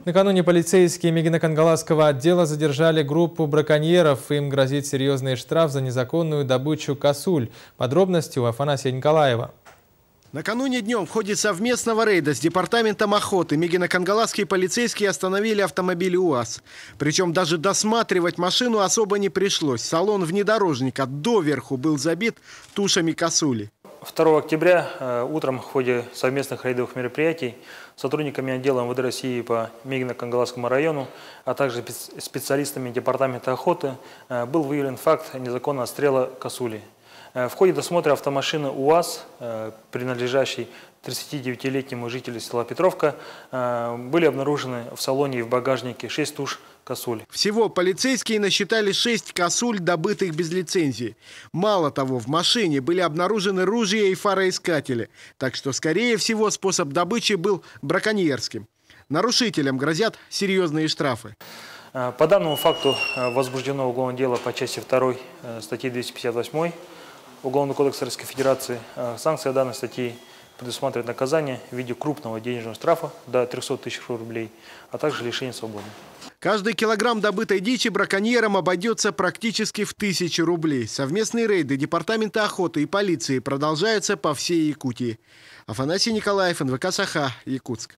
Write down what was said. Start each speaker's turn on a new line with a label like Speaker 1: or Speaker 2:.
Speaker 1: Накануне полицейские Мегино-Кангаласского отдела задержали группу браконьеров. Им грозит серьезный штраф за незаконную добычу косуль. Подробности у Афанасия Николаева.
Speaker 2: Накануне днем в ходе совместного рейда с департаментом охоты Мегино-Кангаласские полицейские остановили автомобиль УАЗ. Причем даже досматривать машину особо не пришлось. Салон внедорожника доверху был забит тушами косули.
Speaker 3: 2 октября утром в ходе совместных рейдовых мероприятий сотрудниками отдела МВД России по Мегино-Кангаласскому району, а также специалистами департамента охоты был выявлен факт незаконного отстрела косули. В ходе досмотра автомашины УАЗ, принадлежащей 39-летнему жителю села Петровка, были обнаружены в салоне и в багажнике 6 туш косуль.
Speaker 2: Всего полицейские насчитали 6 косуль, добытых без лицензии. Мало того, в машине были обнаружены ружья и фароискатели. Так что, скорее всего, способ добычи был браконьерским. Нарушителям грозят серьезные штрафы.
Speaker 3: По данному факту возбуждено уголовное дело по части 2 статьи 258 Уголовного кодекса Российской Федерации. Санкция данной статьи предусматривает наказание в виде крупного денежного штрафа до 300 тысяч рублей, а также лишение свободы.
Speaker 2: Каждый килограмм добытой дичи браконьерам обойдется практически в 1000 рублей. Совместные рейды Департамента охоты и полиции продолжаются по всей Якутии. Афанасий Николаев, НВК «Саха», Якутск.